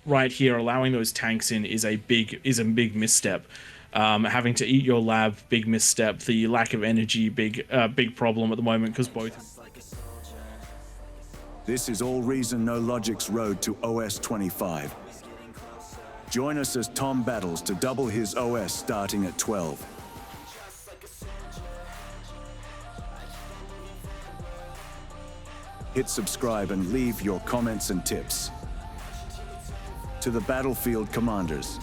right here, allowing those tanks in is a big misstep. Having to eat your lab, big misstep. The lack of energy, big problem at the moment because both. This is AllReasonNoLogic's road to OS 25. Join us as Tom battles to double his OS starting at 12. Hit subscribe and leave your comments and tips. To the battlefield commanders.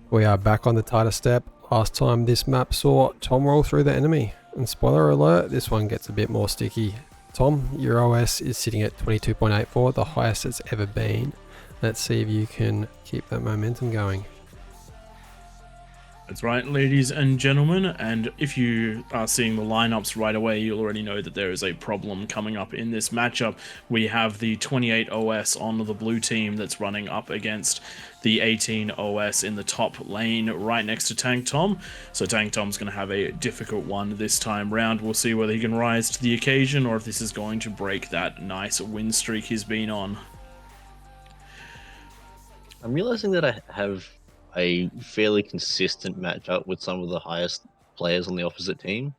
We are back on the Tatar Steppe. Last time this map saw Tom roll through the enemy. And spoiler alert, this one gets a bit more sticky. Tom, your OS is sitting at 22.84, the highest it's ever been. Let's see if you can keep that momentum going. That's right, ladies and gentlemen, and if you are seeing the lineups right away, you'll already know that there is a problem coming up in this matchup. We have the 28 OS on the blue team that's running up against the 18 OS in the top lane right next to Tank Tom. So Tank Tom's going to have a difficult one this time round. We'll see whether he can rise to the occasion or if this is going to break that nice win streak he's been on. I'm realizing that I have a fairly consistent matchup with some of the highest players on the opposite team,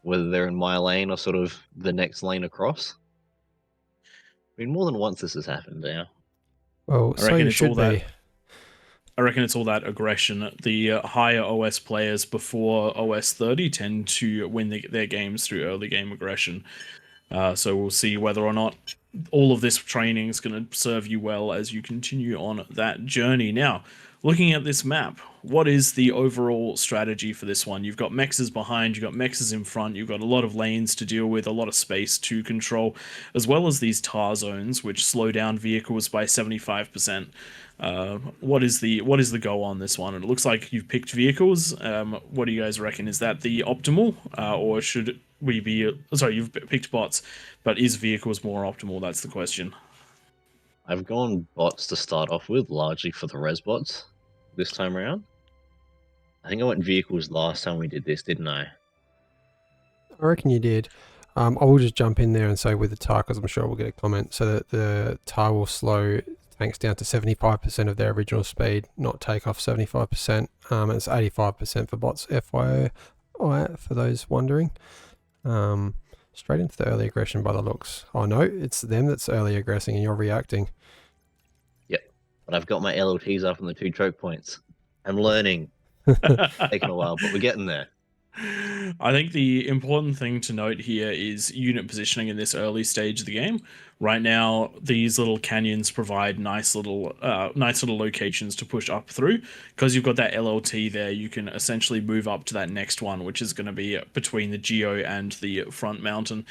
whether they're in my lane or sort of the next lane across. I mean, more than once this has happened now. Well, so you should be. I reckon it's all that aggression. The higher OS players before OS 30 tend to win their games through early game aggression. So we'll see whether or not all of this training is going to serve you well as you continue on that journey. Now, looking at this map, what is the overall strategy for this one? You've got mexes behind, you've got mexes in front, you've got a lot of lanes to deal with, a lot of space to control, as well as these tar zones, which slow down vehicles by 75%. What is the go on this one? And it looks like you've picked vehicles. What do you guys reckon? Is that the optimal, or should we be? Sorry, you've picked bots, but is vehicles more optimal? That's the question. I've gone bots to start off with, largely for the res bots this time around. I think I went vehicles last time we did this, didn't I? I reckon you did. I will just jump in there and say with the tar, because I'm sure we'll get a comment, so that the tar will slow tanks down to 75% of their original speed, not take off 75%. It's 85% for bots, FYI, for those wondering. Straight into the early aggression by the looks. Oh no, it's them that's early aggressing and you're reacting. Yep, but I've got my LLTs up on the 2 choke points. I'm learning. Taking a while, but we're getting there. I think the important thing to note here is unit positioning in this early stage of the game. Right now, these little canyons provide nice little locations to push up through. Because you've got that LLT there, you can essentially move up to that next one, which is going to be between the Geo and the front mountain.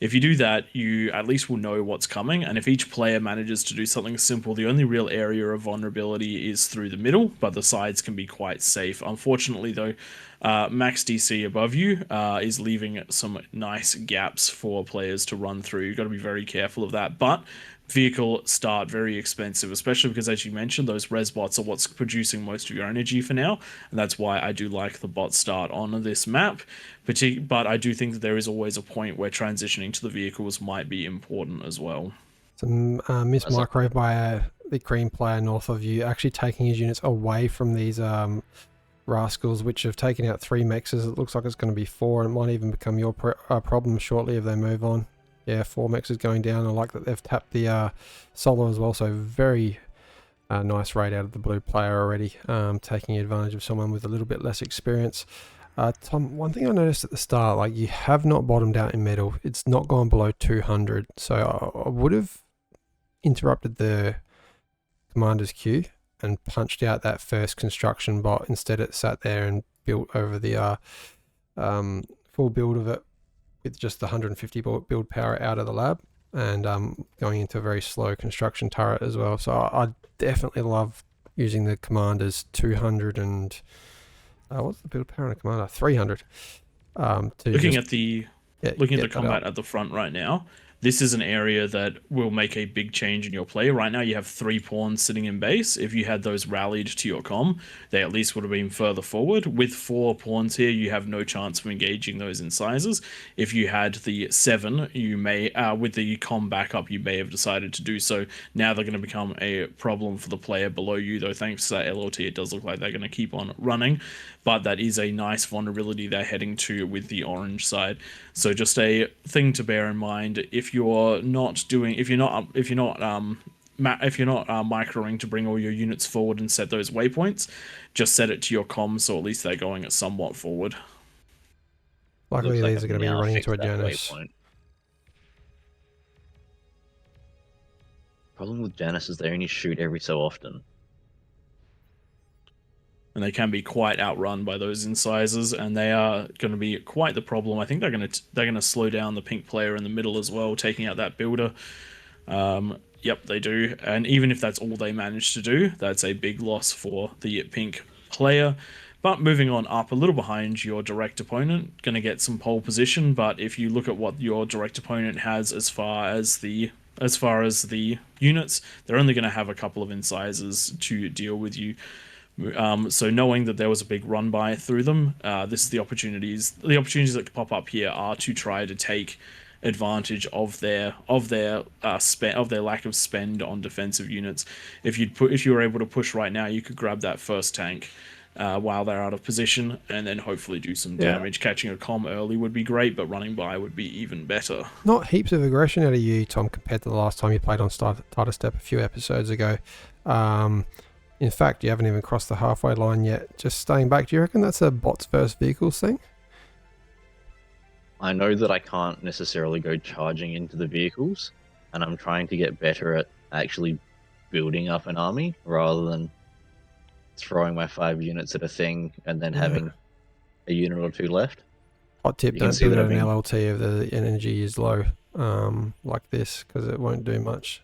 If you do that, you at least will know what's coming, and if each player manages to do something simple, the only real area of vulnerability is through the middle, but the sides can be quite safe. Unfortunately, though, max DC above you is leaving some nice gaps for players to run through. You've got to be very careful of that, but vehicle start very expensive, especially because, as you mentioned, those res bots are what's producing most of your energy for now, and that's why I do like the bot start on this map. But I do think that there is always a point where transitioning to the vehicles might be important as well. Some miss micro by the green player north of you, actually taking his units away from these rascals, which have taken out 3 mexes. It looks like it's going to be 4, and it might even become your problem shortly if they move on. Yeah, 4 mexes going down. I like that they've tapped the solo as well, so very nice raid out of the blue player already, taking advantage of someone with a little bit less experience. Tom, one thing I noticed at the start, like, you have not bottomed out in metal. It's not gone below 200, so I would have interrupted the commander's queue and punched out that first construction bot. Instead, it sat there and built over the full build of it with just the 150 build power out of the lab, and going into a very slow construction turret as well. So I definitely love using the commander's 200 and what's the build power on a commander? 300. Looking at the combat at the front right now, this is an area that will make a big change in your play. Right now, you have 3 pawns sitting in base. If you had those rallied to your comm, they at least would have been further forward. With 4 pawns here, you have no chance of engaging those incisors. If you had the 7, you may, with the comm backup, you may have decided to do so. Now they're going to become a problem for the player below you, though thanks to that LLT, it does look like they're going to keep on running. But that is a nice vulnerability they're heading to with the orange side. So just a thing to bear in mind if you're not microing to bring all your units forward and set those waypoints, just set it to your comms so at least they're going somewhat forward. Luckily, Looks these are going to be now running fixed into a that Janus. waypoint. Problem with Janus is they only shoot every so often. And they can be quite outrun by those incisors, and they are going to be quite the problem. I think they're going to slow down the pink player in the middle as well, taking out that builder. Yep, they do. And even if that's all they manage to do, that's a big loss for the pink player. But moving on up a little behind your direct opponent, going to get some pole position. But if you look at what your direct opponent has as far as the units, they're only going to have a couple of incisors to deal with you. So knowing that there was a big run by through them, this is the opportunities. The opportunities that pop up here are to try to take advantage of their lack of spend on defensive units. If you were able to push right now, you could grab that first tank while they're out of position, and then hopefully do some damage. Catching a comm early would be great, but running by would be even better. Not heaps of aggression out of you, Tom, compared to the last time you played on Tatar Steppe a few episodes ago. In fact, you haven't even crossed the halfway line yet. Just staying back, do you reckon that's a bots versus vehicles thing? I know that I can't necessarily go charging into the vehicles, and I'm trying to get better at actually building up an army rather than throwing my 5 units at a thing and then having a unit or 2 left. Hot tip, You can don't see do it that at an I've been- LLT if the energy is low, like this, because it won't do much.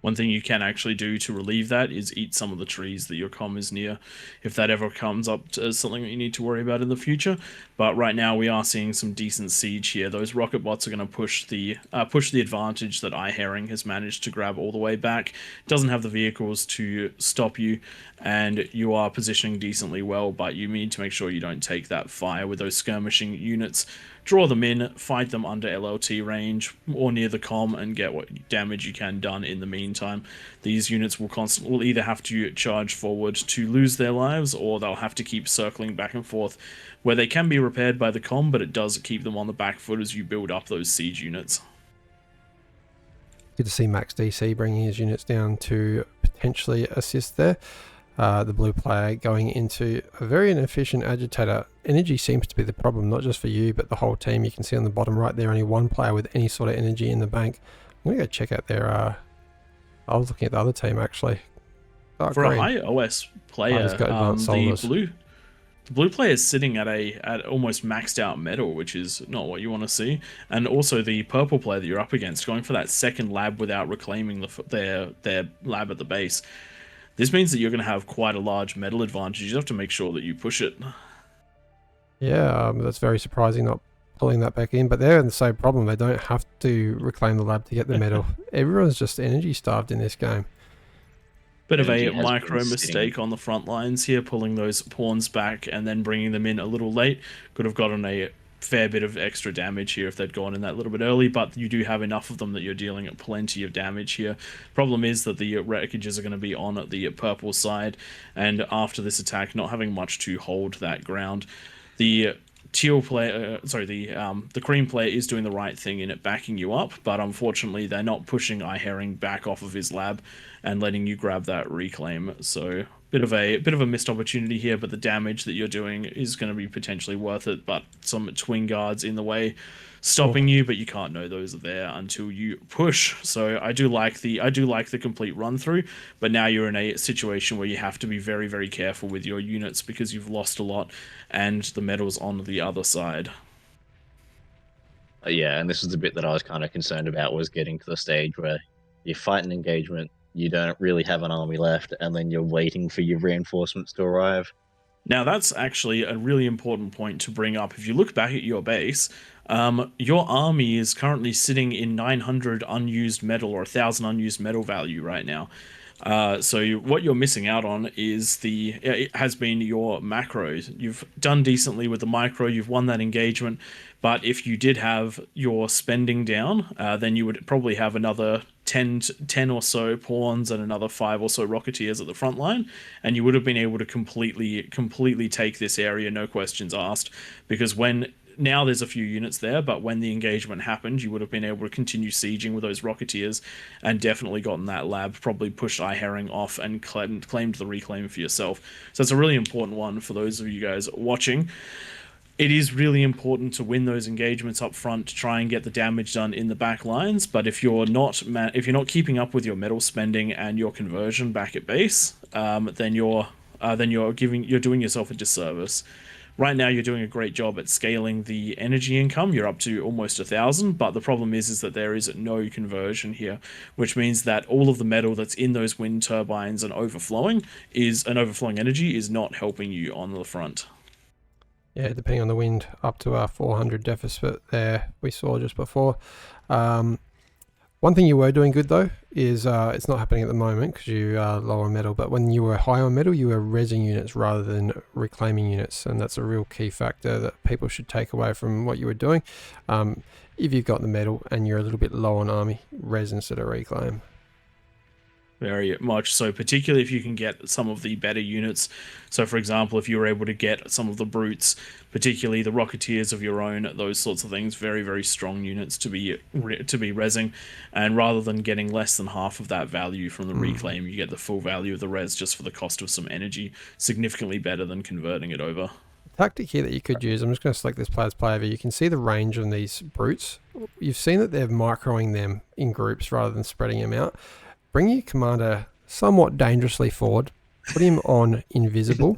One thing you can actually do to relieve that is eat some of the trees that your comm is near, if that ever comes up as something that you need to worry about in the future. But right now we are seeing some decent siege here. Those rocket bots are going to push the advantage that iHerring has managed to grab all the way back. Doesn't have the vehicles to stop you, and you are positioning decently well, but you need to make sure you don't take that fire with those skirmishing units. Draw them in, fight them under LLT range or near the comm, and get what damage you can done in the meantime. These units will either have to charge forward to lose their lives, or they'll have to keep circling back and forth, where they can be repaired by the comm, but it does keep them on the back foot as you build up those siege units. Good to see Max DC bringing his units down to potentially assist there. The blue player going into a very inefficient agitator. Energy seems to be the problem, not just for you, but the whole team. You can see on the bottom right there, only 1 player with any sort of energy in the bank. I'm going to go check out their... I was looking at the other team, actually. For green. A high OS player, the blue player is sitting at almost maxed out metal, which is not what you want to see. And also the purple player that you're up against, going for that second lab without reclaiming their lab at the base. This means that you're going to have quite a large metal advantage. You have to make sure that you push it. Yeah, that's very surprising not pulling that back in. But they're in the same problem. They don't have to reclaim the lab to get the metal. Everyone's just energy starved in this game. Bit of a micro mistake on the front lines here, pulling those pawns back and then bringing them in a little late. Could have gotten a fair bit of extra damage here if they'd gone in that little bit early, but you do have enough of them that you're dealing plenty of damage here. Problem is that the wreckages are going to be on the purple side, and after this attack, not having much to hold that ground. The teal player, the cream player is doing the right thing in it, backing you up, but unfortunately they're not pushing iHerring back off of his lab and letting you grab that reclaim. So bit of a missed opportunity here, but the damage that you're doing is going to be potentially worth it. But some twin guards in the way, stopping you, but you can't know those are there until you push. So I do like the complete run through, but now you're in a situation where you have to be very, very careful with your units because you've lost a lot, and the metal's on the other side. Yeah, and this is the bit that I was kind of concerned about, was getting to the stage where you fight an engagement, you don't really have an army left, and then you're waiting for your reinforcements to arrive. Now, that's actually a really important point to bring up. If you look back at your base, your army is currently sitting in 900 unused metal, or 1,000 unused metal value right now. What you're missing out on is it has been your macros. You've done decently with the micro, you've won that engagement, but if you did have your spending down, then you would probably have another 10 or so pawns and another 5 or so rocketeers at the front line, and you would have been able to completely take this area, no questions asked, because now there's a few units there, but when the engagement happened, you would have been able to continue sieging with those rocketeers and definitely gotten that lab, probably pushed Herring off and claimed the reclaim for yourself. So it's a really important one for those of you guys watching. It is really important to win those engagements up front to try and get the damage done in the back lines, but if you're not keeping up with your metal spending and your conversion back at base, then you're doing yourself a disservice. Right now, you're doing a great job at scaling the energy income. You're up to almost 1,000, but the problem is that there is no conversion here, which means that all of the metal that's in those wind turbines and overflowing energy is not helping you on the front. Yeah, depending on the wind, up to our 400 deficit there we saw just before. One thing you were doing good though is it's not happening at the moment because you are low on metal, but when you were high on metal, you were rezzing units rather than reclaiming units, and that's a real key factor that people should take away from what you were doing. If you've got the metal and you're a little bit low on army, res instead of reclaim. Very much so, particularly if you can get some of the better units. So, for example, if you were able to get some of the brutes, particularly the rocketeers of your own, those sorts of things, very, very strong units to be rezzing. And rather than getting less than half of that value from the reclaim, you get the full value of the res just for the cost of some energy, significantly better than converting it over. Tactic here that you could use, I'm just going to select this player's player. You can see the range on these brutes. You've seen that they're microing them in groups rather than spreading them out. Bring your commander somewhat dangerously forward. Put him on invisible.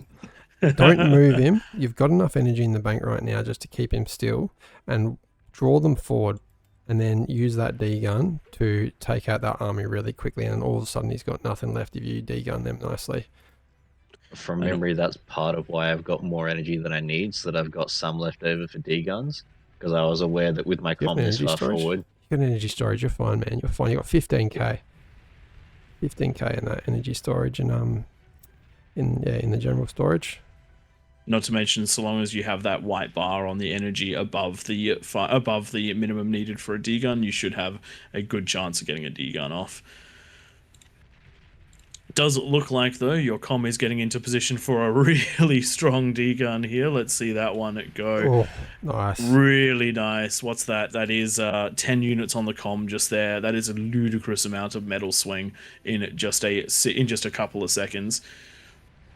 Don't move him. You've got enough energy in the bank right now just to keep him still. And draw them forward. And then use that D-gun to take out that army really quickly. And all of a sudden he's got nothing left if you D-gun them nicely. From memory, that's part of why I've got more energy than I need, so that I've got some left over for D-guns. Because I was aware that with my comm this far forward... You've got energy storage. You're fine, man. You're fine. You've got 15k. 15k in that energy storage and in the general storage. Not to mention, so long as you have that white bar on the energy above the minimum needed for a D-gun, you should have a good chance of getting a D-gun off. Does it look like, though, your comm is getting into position for a really strong D-gun here? Let's see that one go. Oh, nice. Really nice. What's that? That is 10 units on the comm just there. That is a ludicrous amount of metal swing in just a couple of seconds.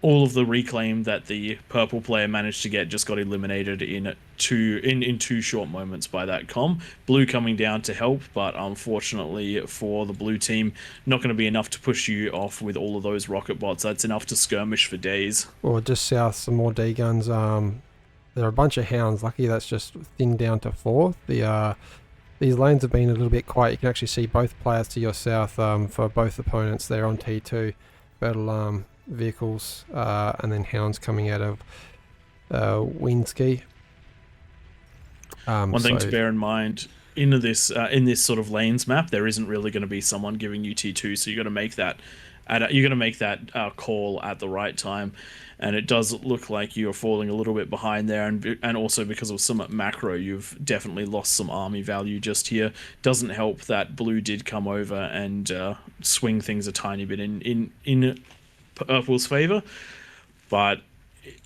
All of the reclaim that the purple player managed to get just got eliminated in two short moments by that comm. Blue coming down to help, but unfortunately for the blue team, not going to be enough to push you off with all of those rocket bots. That's enough to skirmish for days. Well, just south, some more D-guns. There are a bunch of hounds. Lucky that's just thinned down to 4. These lanes have been a little bit quiet. You can actually see both players to your south for both opponents. They're on T2. Battle vehicles and then hounds coming out of Windsky. One thing to bear in mind in this sort of lanes map, there isn't really going to be someone giving you T2, so you got to make that call at the right time. And it does look like you're falling a little bit behind there, and also because of some macro, you've definitely lost some army value just here. Doesn't help that blue did come over and swing things a tiny bit in Purple's favor, but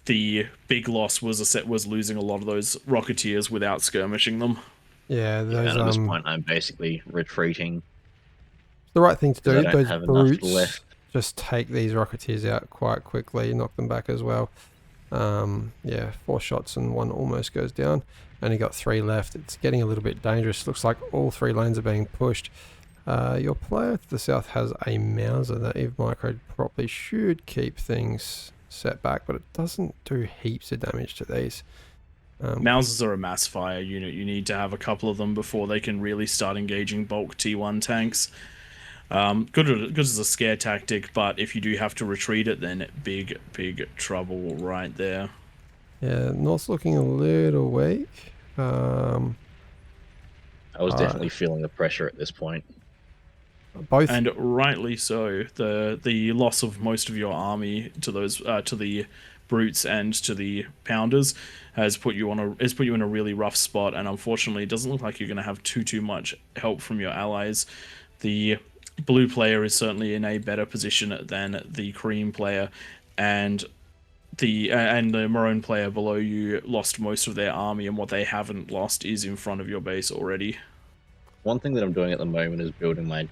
the big loss was losing a lot of those rocketeers without skirmishing them. Yeah, and at this point, I'm basically retreating. The right thing to do. Those brutes just take these rocketeers out quite quickly, knock them back as well. Yeah, 4 shots and 1 almost goes down. Only got 3 left. It's getting a little bit dangerous. Looks like all 3 lanes are being pushed. Your player to the south has a Mauser that, if microed properly, should keep things set back, but it doesn't do heaps of damage to these. Mausers are a mass fire unit. You need to have a couple of them before they can really start engaging bulk T1 tanks. Good as a scare tactic, but if you do have to retreat it, then big trouble right there. Yeah, North's looking a little weak. I was definitely feeling the pressure at this point. Both, and rightly so. The loss of most of your army to those to the brutes and to the pounders has put you in a really rough spot, and unfortunately, it doesn't look like you're going to have too much help from your allies. The blue player is certainly in a better position than the cream player, and the maroon player below you lost most of their army, and what they haven't lost is in front of your base already. One thing that I'm doing at the moment is building my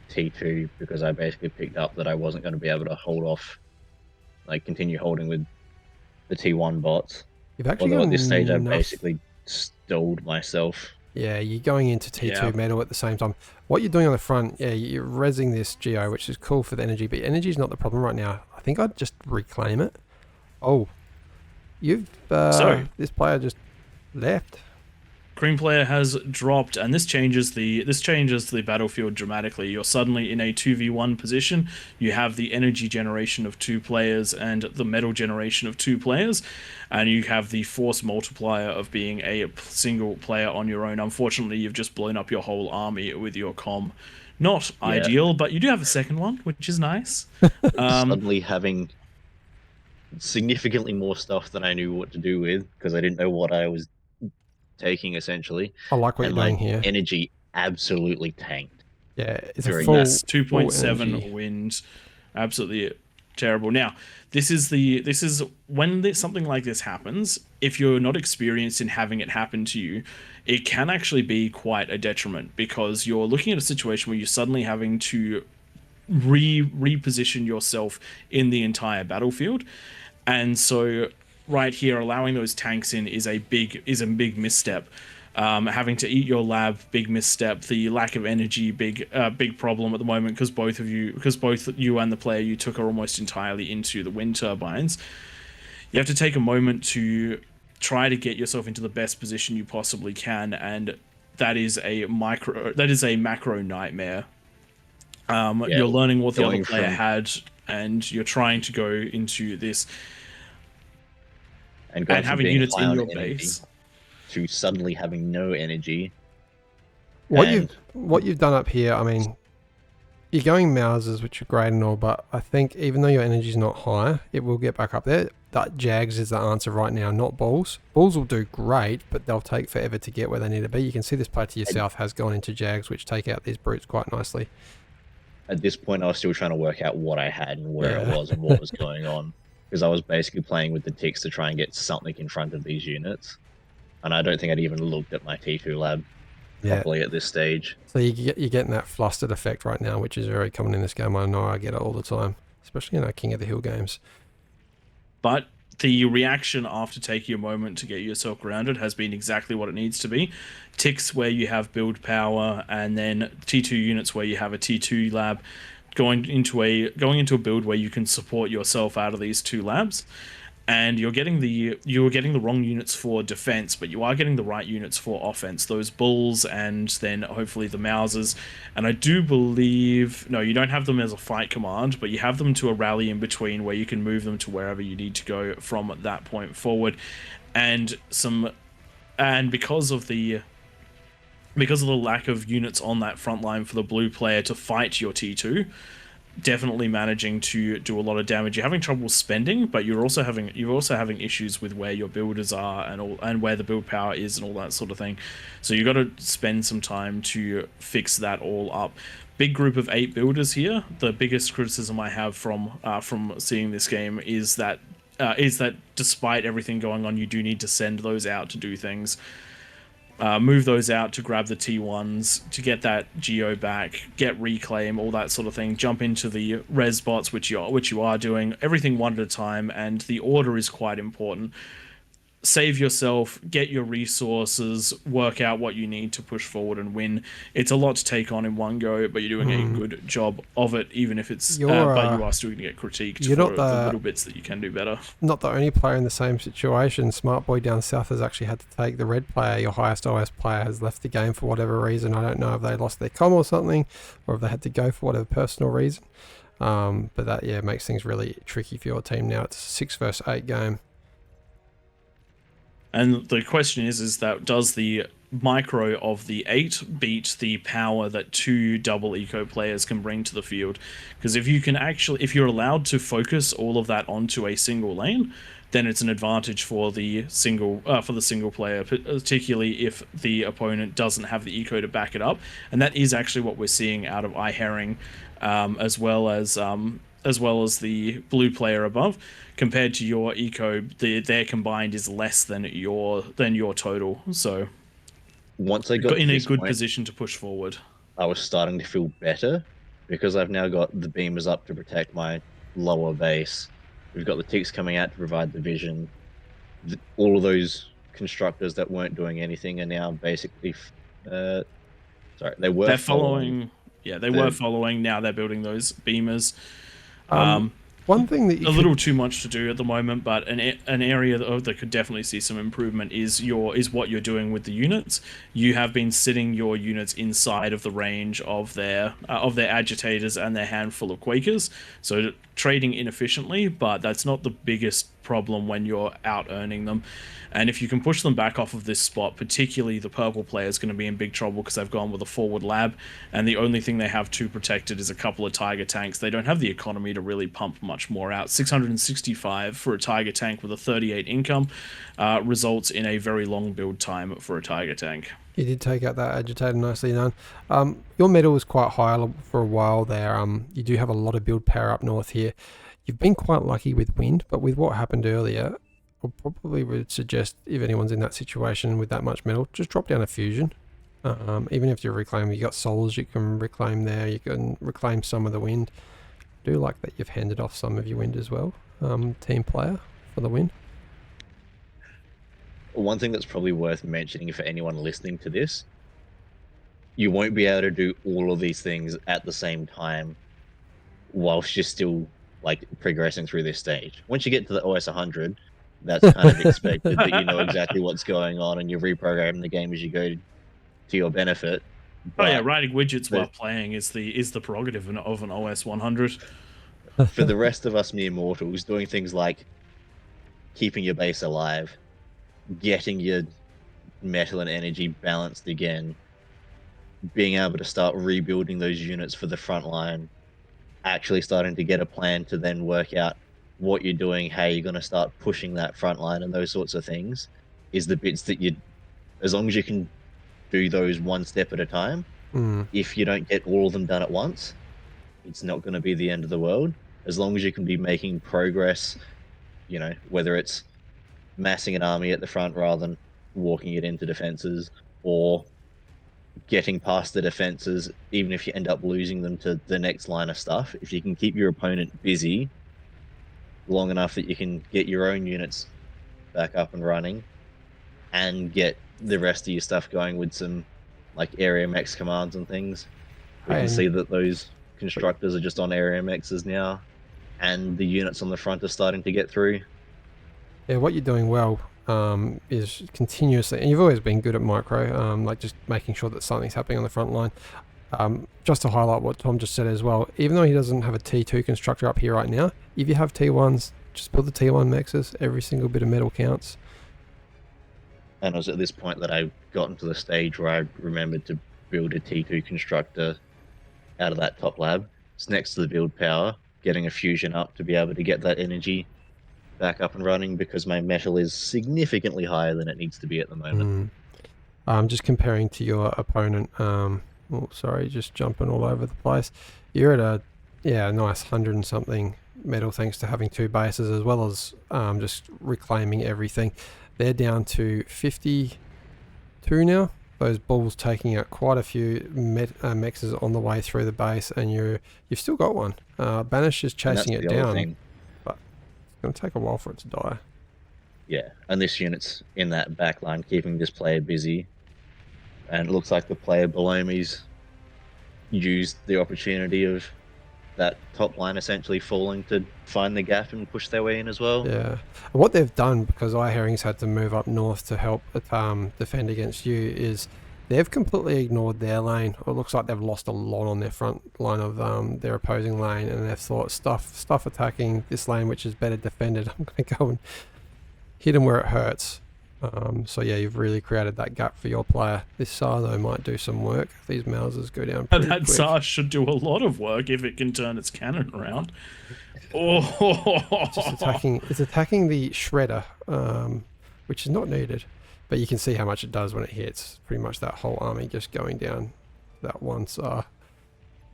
T2 because I basically picked up that I wasn't going to be able to hold off, like continue holding with the T1 bots. you've actually Although got at this stage I've enough. basically stalled myself. Yeah, you're going into T2 Yeah. metal at the same time. What you're doing on the front, yeah, you're rezzing this Geo, which is cool for the energy, but energy is not the problem right now. I think I'd just reclaim it. Oh, you've this player just left. Cream player has dropped, and this changes the battlefield dramatically. You're suddenly in a 2v1 position. You have the energy generation of 2 players and the metal generation of 2 players, and you have the force multiplier of being a single player on your own. Unfortunately, you've just blown up your whole army with your comm. Not ideal, but you do have a second one, which is nice. Suddenly having significantly more stuff than I knew what to do with because I didn't know what I was taking essentially. I like what and you're my doing here. energy absolutely tanked. Yeah, it's Very a full, Yes, full 2.7 energy. wind, absolutely terrible. Now, this is when something like this happens. If you're not experienced in having it happen to you, it can actually be quite a detriment because you're looking at a situation where you're suddenly having to reposition yourself in the entire battlefield, and so right here, allowing those tanks in is a big misstep. Having to eat your lab, big misstep. The lack of energy, big problem at the moment because both you and the player you took are almost entirely into the wind turbines. You have to take a moment to try to get yourself into the best position you possibly can, and that is a macro nightmare. You're learning what the other player had, and you're trying to go into this and having units in your base to suddenly having no energy. What you've done up here, I mean, you're going Mausers, which are great and all, but I think even though your energy is not high, it will get back up there. That Jags is the answer right now, not Bulls. Bulls will do great, but they'll take forever to get where they need to be. You can see this player to your south has gone into Jags, which take out these brutes quite nicely. At this point, I was still trying to work out what I had and where it was and what was going on. Because I was basically playing with the ticks to try and get something in front of these units. And I don't think I'd even looked at my T2 lab properly at this stage. So you're getting that flustered effect right now, which is very common in this game. I know I get it all the time, especially in our King of the Hill games. But the reaction after taking a moment to get yourself grounded has been exactly what it needs to be. Ticks where you have build power, and then T2 units where you have a T2 lab. Going into a build where you can support yourself out of these 2 labs, and you're getting the wrong units for defense, but you are getting the right units for offense. Those bulls and then hopefully the Mausers. And I do believe you don't have them as a fight command, but you have them to a rally in between where you can move them to wherever you need to go from that point forward. And because of the lack of units on that front line for the blue player to fight your T2, definitely managing to do a lot of damage. You're having trouble spending, but you're also having issues with where your builders are and where the build power is and all that sort of thing. So you got to spend some time to fix that all up. Big group of 8 builders here. The biggest criticism I have from seeing this game is that despite everything going on, you do need to send those out to do things. Move those out to grab the T1s, to get that Geo back, get reclaim, all that sort of thing. Jump into the res bots, which you are doing. Everything one at a time, and the order is quite important. save yourself, get your resources, work out what you need to push forward and win. It's a lot to take on in one go, but you're doing a good job of it, even if it's but you are still going to get critiqued for the little bits that you can do better. Not the only player in the same situation. Smart Boy down south has actually had to take the red player. Your highest OS player has left the game for whatever reason. I don't know if they lost their comm or something, or if they had to go for whatever personal reason. But that, yeah, makes things really tricky for your team now. It's a 6 versus 8 game. And the question is that does the micro of the 8 beat the power that 2 double eco players can bring to the field? Because if you're allowed to focus all of that onto a single lane, then it's an advantage for the single player, particularly if the opponent doesn't have the eco to back it up. And that is actually what we're seeing out of iHerring, as well as the blue player above. Compared to your eco, their combined is less than your total. So once I got in a good position to push forward, I was starting to feel better because I've now got the beamers up to protect my lower base. We've got the ticks coming out to provide the vision. All of those constructors that weren't doing anything are now basically they're following. Yeah, they were following. Now they're building those beamers. One thing that a little too much to do at the moment, but an area that could definitely see some improvement is what you're doing with the units. You have been sitting your units inside of the range of their agitators and their handful of quakers, so trading inefficiently, but that's not the biggest problem when you're out earning them. And if you can push them back off of this spot, particularly the purple player is going to be in big trouble because they've gone with a forward lab, and the only thing they have to protected is a couple of Tiger tanks. They don't have the economy to really pump much more out. 665 for a Tiger tank with a 38 income results in a very long build time for a Tiger tank. You did take out that agitator, nicely done. Your metal was quite high for a while there. You do have a lot of build power up north here. You've been quite lucky with wind, but with what happened earlier, I probably would suggest if anyone's in that situation with that much metal, just drop down a fusion. Even if you reclaim, you got souls you can reclaim there. You can reclaim some of the wind. I do like that you've handed off some of your wind as well, team player, for the wind. One thing that's probably worth mentioning for anyone listening to this, you won't be able to do all of these things at the same time whilst you're still like progressing through this stage. Once you get to the OS 100, that's kind of expected that you know exactly what's going on and you reprogram the game as you go to your benefit. But yeah, writing widgets while playing is the prerogative of an OS 100. For the rest of us mere mortals, doing things like keeping your base alive, getting your metal and energy balanced again, being able to start rebuilding those units for the front line, actually starting to get a plan to then work out what you're doing, how you're going to start pushing that front line and those sorts of things, is the bits that as long as you can do those one step at a time, if you don't get all of them done at once, it's not going to be the end of the world. As long as you can be making progress, whether it's massing an army at the front rather than walking it into defenses, or getting past the defenses, even if you end up losing them to the next line of stuff, if you can keep your opponent busy long enough that you can get your own units back up and running and get the rest of your stuff going with some like area mechs commands and things. We can see that those constructors are just on area mechs now, and the units on the front are starting to get through. Yeah, what you're doing well is continuously, and you've always been good at micro, like just making sure that something's happening on the front line. Just to highlight what Tom just said as well, even though he doesn't have a T2 constructor up here right now, if you have T1s, just build the T1 mexes. Every single bit of metal counts. And it was at this point that I got into the stage where I remembered to build a T2 constructor out of that top lab. It's next to the build power, getting a fusion up to be able to get that energy back up and running, because my metal is significantly higher than it needs to be at the moment. Just comparing to your opponent, just jumping all over the place. You're at a nice 100 and something metal thanks to having 2 bases, as well as just reclaiming everything. They're down to 52 now. Those balls taking out quite a few mexes on the way through the base, and you've still got one. Banish is chasing it down, but it's going to take a while for it to die. Yeah, and this unit's in that back line, keeping this player busy. And it looks like the player below me's used the opportunity of that top line essentially falling to find the gap and push their way in as well. Yeah. And what they've done, because iHearing's had to move up north to help defend against you, is they've completely ignored their lane. It looks like they've lost a lot on their front line of their opposing lane, and they've thought, stuff attacking this lane, which is better defended. I'm going to go and hit them where it hurts. So yeah, you've really created that gap for your player. This SAR though might do some work. These Mausers go down pretty That quick. SAR should do a lot of work if it can turn its cannon around. Oh, It's attacking the shredder, which is not needed, but you can see how much it does when it hits. Pretty much that whole army just going down that one SAR.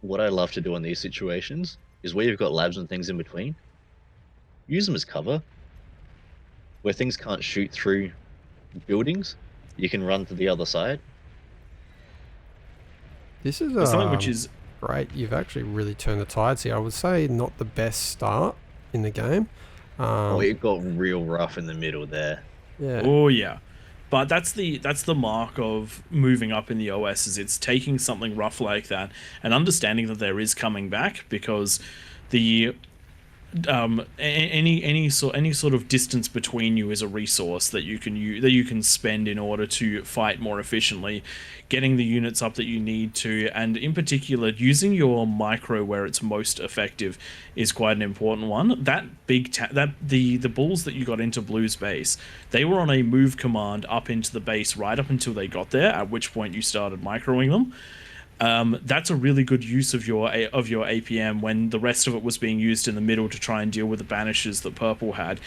What I love to do in these situations is where you've got labs and things in between, use them as cover. Where things can't shoot through buildings, you can run to the other side. This is something which is great. You've actually really turned the tides here. I would say not the best start in the game. It got real rough in the middle there. Yeah. Oh yeah, but that's the mark of moving up in the OS, is it's taking something rough like that and understanding that there is coming back, because the any sort of distance between you is a resource that you can spend in order to fight more efficiently, getting the units up that you need to, and in particular using your micro where it's most effective is quite an important one. That the bulls that you got into Blue's base, they were on a move command up into the base right up until they got there, at which point you started microing them. That's a really good use of your APM when the rest of it was being used in the middle to try and deal with the banishes that Purple had,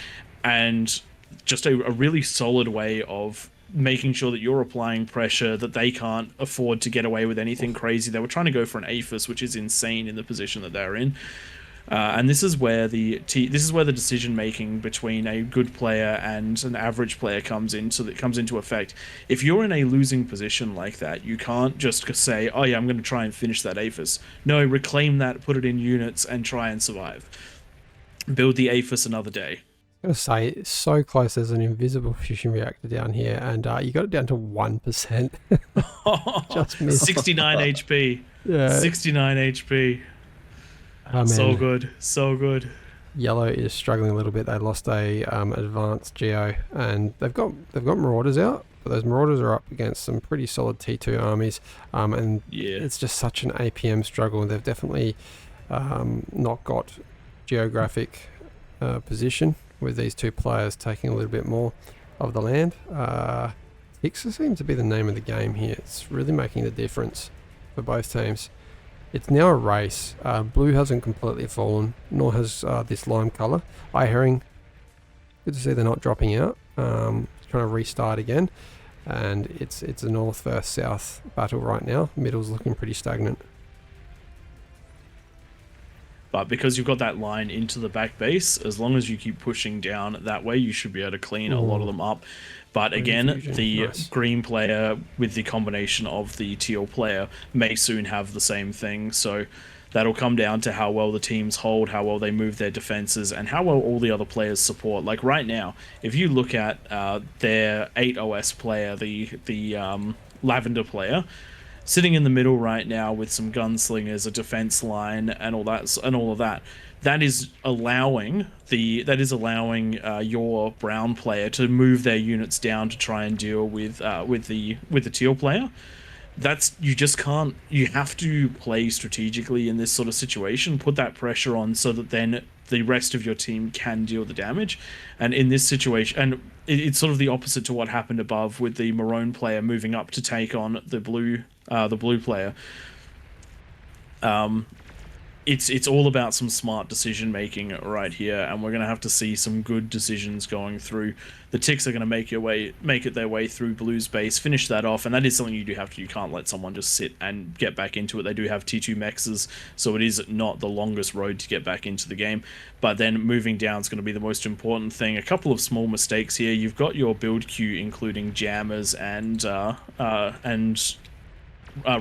and just a really solid way of making sure that you're applying pressure, that they can't afford to get away with anything crazy. They were trying to go for an APHIS, which is insane in the position that they're in. And this is where the decision making between a good player and an average player comes into effect. If you're in a losing position like that, you can't just say, "Oh yeah, I'm going to try and finish that APHIS." No, reclaim that, put it in units, and try and survive. Build the APHIS another day. I'm gonna say it's so close. There's an invisible fusion reactor down here, and you got it down to 1%. Just missed. 69 HP. Yeah. 69 HP. Oh, so man. good, so good. Yellow is struggling a little bit. They lost a advanced Geo, and they've got Marauders out, but those Marauders are up against some pretty solid T2 armies, and Yeah, it's just such an APM struggle. They've definitely not got geographic position with these two players taking a little bit more of the land. Hixa seems to be the name of the game here. It's really making the difference for both teams. It's now a race. Blue hasn't completely fallen, nor has this lime colour. iHearing, good to see they're not dropping out. Trying to restart again, and it's a north versus south battle right now. Middle's looking pretty stagnant. but because you've got that line into the back base, as long as you keep pushing down that way, you should be able to clean a lot of them up. But again, Infusion, the nice. green player with the combination of the teal player may soon have the same thing. So that'll come down to how well the teams hold, how well they move their defenses, and how well all the other players support. Like right now, if you look at their 8 OS player, the Lavender player, sitting in the middle right now with some gunslingers, a defense line, and all of that. That is allowing your brown player to move their units down to try and deal with the teal player. You just can't. You have to play strategically in this sort of situation. Put that pressure on so that then the rest of your team can deal the damage. And in this situation, and it's sort of the opposite to what happened above with the maroon player moving up to take on the blue player. It's all about some smart decision making right here, and we're gonna have to see some good decisions going through. The ticks are gonna make it their way through Blue's base, finish that off, and that is something you do have to. You can't let someone just sit and get back into it. They do have T2 mexes, so it is not the longest road to get back into the game. But then moving down is going to be the most important thing. A couple of small mistakes here. You've got your build queue including jammers and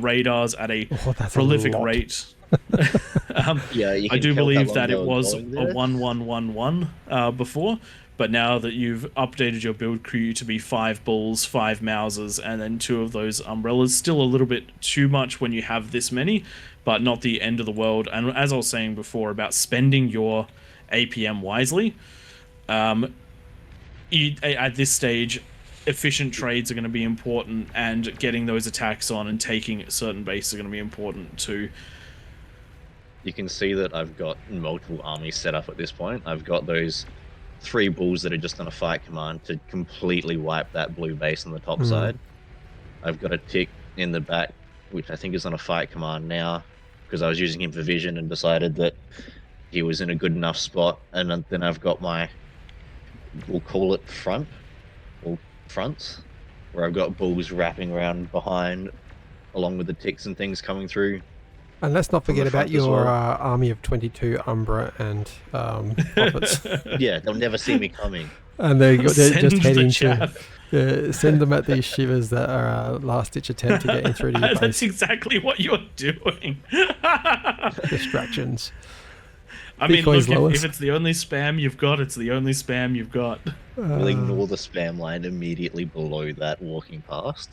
radars at a prolific rate. Yeah, you I can do tell how believe long that they it were was a going there. 1-1-1-1 before, but now that you've updated your build crew to be 5 bulls, 5 Mausers, and then 2 of those umbrellas, still a little bit too much when you have this many, but not the end of the world. And as I was saying before about spending your APM wisely, at this stage, efficient trades are going to be important, and getting those attacks on and taking certain bases are going to be important too. You can see that I've got multiple armies set up at this point. I've got those 3 bulls that are just on a fight command to completely wipe that blue base on the top side. I've got a tick in the back, which I think is on a fight command now, because I was using him for vision and decided that he was in a good enough spot. And then I've got my, we'll call it front, or fronts, where I've got bulls wrapping around behind, along with the ticks and things coming through. And let's not From the forget about front as your well. army of 22 Umbra and Prophets. Yeah, they'll never see me coming. And they're Send just the heading chaff. to send them at these shivers that are a last-ditch attempt to get in through to your That's base. exactly what you're doing. Distractions. I mean, Decoys look, Lois. if it's the only spam you've got, it's the only spam you've got. We'll ignore the spam line immediately below that walking past.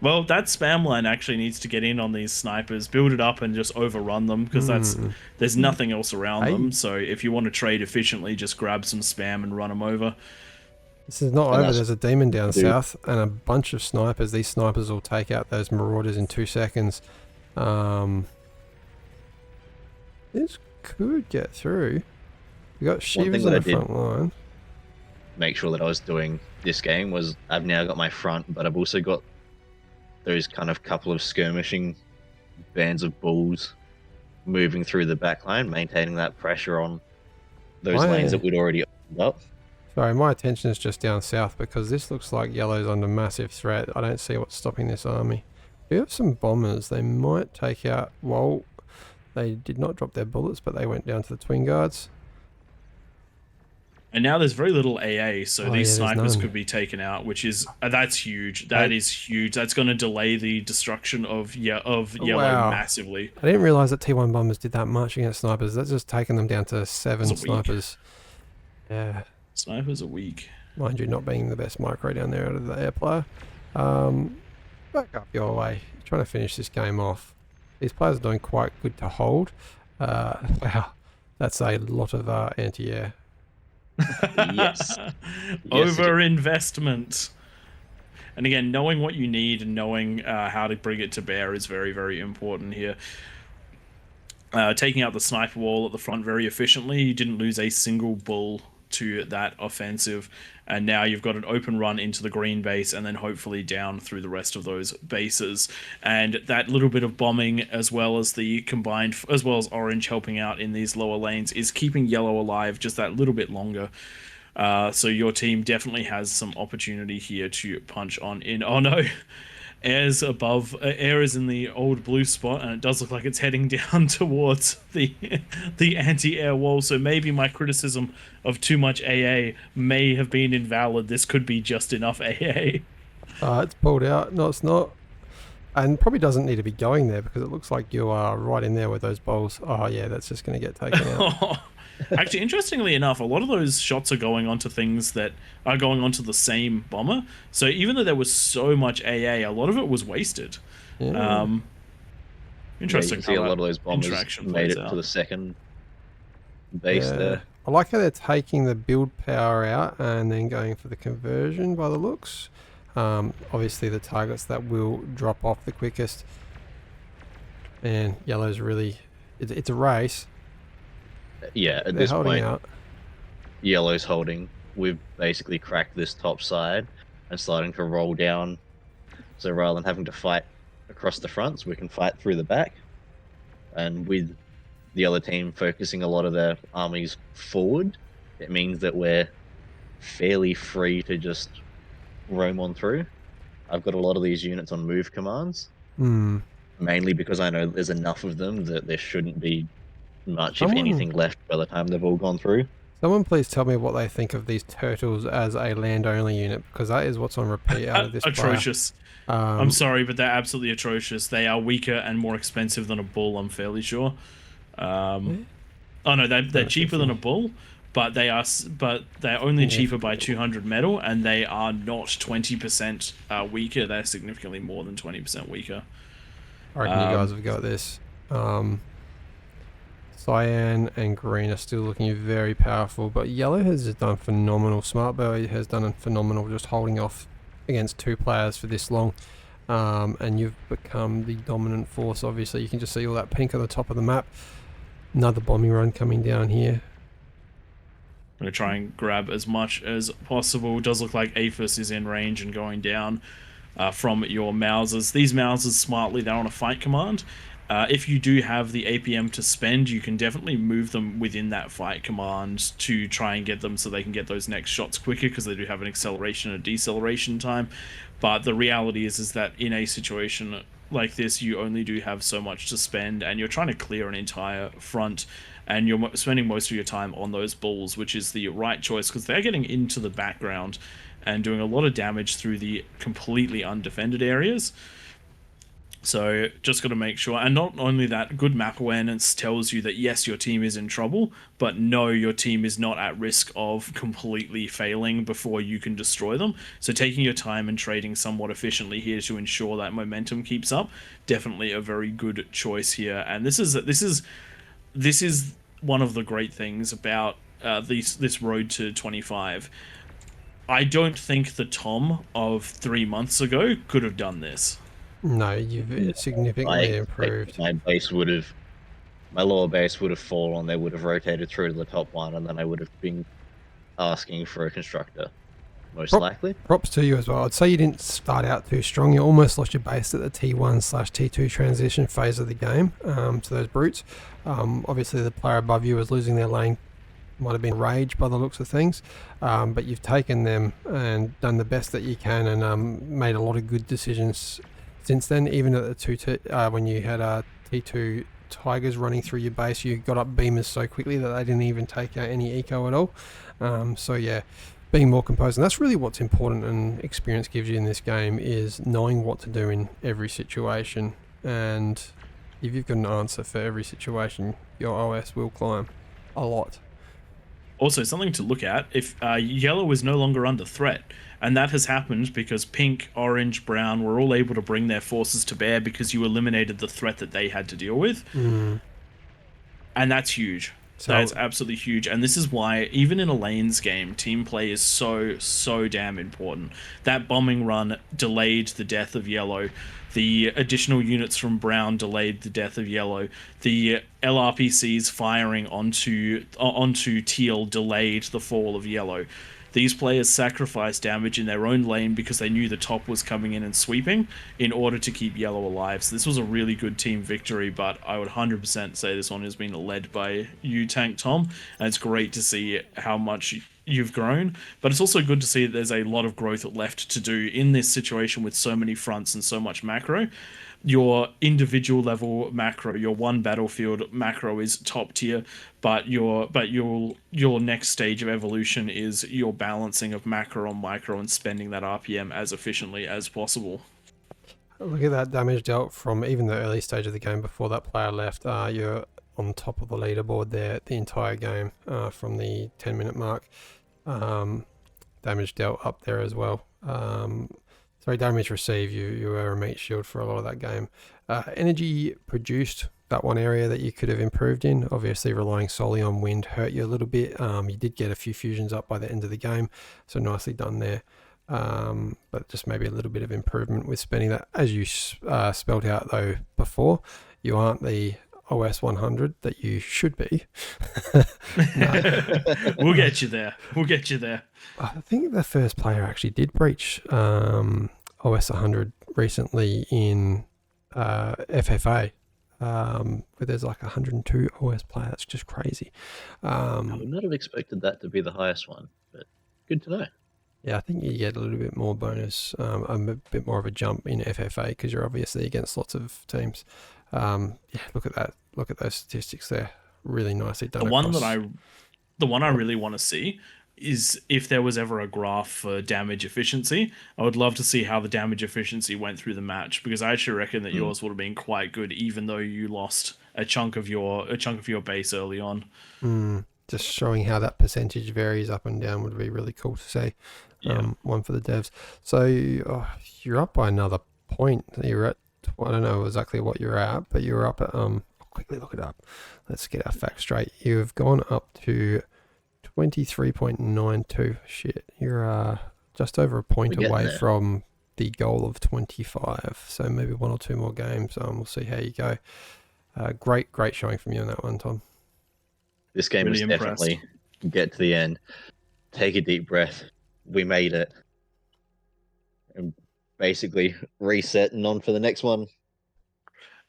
Well, that spam line actually needs to get in on these snipers, build it up, and just overrun them, because there's nothing else around them. So if you want to trade efficiently, just grab some spam and run them over. This is not And over. There's a demon down Dude. south and a bunch of snipers. These snipers will take out those marauders in 2 seconds. This could get through. We got shivers on the front line. Make sure that I was doing this game was I've now got my front, but I've also got those kind of couple of skirmishing bands of bulls moving through the back line, maintaining that pressure on those lanes that we'd already opened up. Sorry, my attention is just down south because this looks like yellow's under massive threat. I don't see what's stopping this army. We have some bombers. They might take out... Well, they did not drop their bullets, but they went down to the twin guards. And now there's very little AA, so these snipers none. could be taken out, which is that's huge. That is huge. That's going to delay the destruction of yellow massively. I didn't realize that T1 bombers did that much against snipers. That's just taken them down to 7 It's a weak. snipers. Yeah, Snipers are weak. mind you, not being the best micro down there out of the air player. Back up your way. Trying to finish this game off. These players are doing quite good to hold. Wow, that's a lot of anti-air. Yes. Overinvestment. And again, knowing what you need and knowing how to bring it to bear is very, very important here. Taking out the sniper wall at the front very efficiently. You didn't lose a single bull to that offensive, and now you've got an open run into the green base and then hopefully down through the rest of those bases. And that little bit of bombing, as well as the combined, as well as orange helping out in these lower lanes, is keeping yellow alive just that little bit longer. So your team definitely has some opportunity here to punch on in. Oh no, air's above. Air is in the old blue spot, and it does look like it's heading down towards the anti-air wall. So maybe my criticism of too much AA may have been invalid. This could be just enough AA. It's pulled out. No, it's not. And probably doesn't need to be going there because it looks like you are right in there with those bowls. Oh yeah, that's just going to get taken out. Actually, interestingly enough, a lot of those shots are going onto things that are going onto the same bomber. So even though there was so much AA, a lot of it was wasted. Yeah. Interesting. You can see a lot of those bombers made it to the second base there. I like how they're taking the build power out and then going for the conversion by the looks. Obviously the targets that will drop off the quickest. And yellow's really... It's a race. Yeah, at They're this holding point, out. yellow's holding. We've basically cracked this top side and starting to roll down. So rather than having to fight across the fronts, we can fight through the back. And with the other team focusing a lot of their armies forward, it means that we're fairly free to just roam on through. I've got a lot of these units on move commands, mainly because I know there's enough of them that there shouldn't be much, if anything, left by the time they've all gone through. Someone please tell me what they think of these turtles as a land-only unit, because that is what's on repeat out of this Atrocious. player. I'm sorry, but they're absolutely atrocious. They are weaker and more expensive than a bull, I'm fairly sure. Oh no, they're cheaper than a bull, but they're only cheaper by 200 metal, and they are not 20% weaker. They're significantly more than 20% weaker. I reckon you guys have got this. Cyan and green are still looking very powerful, but yellow has just done phenomenal. Smartberry has done phenomenal just holding off against 2 players for this long. And you've become the dominant force. Obviously, you can just see all that pink at the top of the map. Another bombing run coming down here. I'm going to try and grab as much as possible. It does look like Aphis is in range and going down from your Mausers. These Mausers, smartly, they're on a fight command. If you do have the APM to spend, you can definitely move them within that fight command to try and get them so they can get those next shots quicker, because they do have an acceleration and a deceleration time. But the reality is that in a situation like this, you only do have so much to spend, and you're trying to clear an entire front, and you're spending most of your time on those bulls, which is the right choice, because they're getting into the background and doing a lot of damage through the completely undefended areas. So just got to make sure, and not only that, good map awareness tells you that yes, your team is in trouble, but no, your team is not at risk of completely failing before you can destroy them. So taking your time and trading somewhat efficiently here to ensure that momentum keeps up, definitely a very good choice here. And this is one of the great things about this road to 25. I don't think the Tom of 3 months ago could have done this. No, you've significantly improved. My lower base would have fallen. They would have rotated through to the top one, and then I would have been asking for a constructor, most likely. Props to you as well. I'd say you didn't start out too strong. You almost lost your base at the T1/T2 transition phase of the game to those brutes. Obviously, the player above you was losing their lane. Might have been rage by the looks of things, but you've taken them and done the best that you can, and made a lot of good decisions since then. Even at the when you had T2 Tigers running through your base, you got up beamers so quickly that they didn't even take out any eco at all. So yeah, being more composed, and that's really what's important and experience gives you in this game, is knowing what to do in every situation. And if you've got an answer for every situation, your OS will climb a lot. Also, something to look at, if yellow is no longer under threat, and that has happened because pink, orange, brown were all able to bring their forces to bear because you eliminated the threat that they had to deal with. And that's huge. That's absolutely huge. And this is why, even in a lanes game, team play is so damn important. That bombing run delayed the death of yellow. The additional units from brown delayed the death of yellow. The LRPCs firing onto teal delayed the fall of yellow. These players sacrificed damage in their own lane because they knew the top was coming in and sweeping in order to keep yellow alive. So this was a really good team victory, but I would 100% say this one has been led by you, Tank Tom, and it's great to see how much you've grown, but it's also good to see that there's a lot of growth left to do in this situation with so many fronts and so much macro. Your individual level macro, your one battlefield macro is top tier, but your next stage of evolution is your balancing of macro on micro and spending that RPM as efficiently as possible. Look at that damage dealt from even the early stage of the game before that player left. You're on top of the leaderboard there the entire game from the 10-minute mark. Damage dealt up there as well. Sorry, damage received, you were a meat shield for a lot of that game. Energy produced, that one area that you could have improved in. Obviously relying solely on wind hurt you a little bit. You did get a few fusions up by the end of the game, so nicely done there. But just maybe a little bit of improvement with spending that. As you spelled out though before, you aren't the OS 100 that you should be. We'll get you there. We'll get you there. I think the first player actually did breach OS 100 recently in FFA, where there's like 102 OS player. That's just crazy. I would not have expected that to be the highest one, but good to know. Yeah, I think you get a little bit more bonus, a bit more of a jump in FFA because you're obviously against lots of teams. Yeah, look at that. Look at those statistics there. Really nicely done. The the one I really want to see is if there was ever a graph for damage efficiency. I would love to see how the damage efficiency went through the match, because I actually reckon that yours would have been quite good, even though you lost a chunk of your base early on. Just showing how that percentage varies up and down would be really cool to see. One for the devs. So you're up by another point. You're at, I don't know exactly what you're at, but you're up at I'll quickly look it up. Let's get our facts straight. You've gone up to 23.92. Shit, you're just over a point away from the goal of 25. So maybe 1 or 2 more games. We'll see how you go. Great showing from you on that one, Tom. This game Really is impressed. definitely get to the end, take a deep breath. We made it, and basically reset and on for the next one.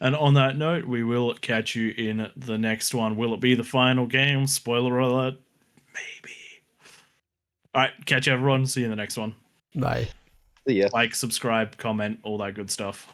And on that note, we will catch you in the next one. Will it be the final game? Spoiler alert. Maybe. All right, catch you everyone. See you in the next one. Bye. See ya. Like, subscribe, comment, all that good stuff.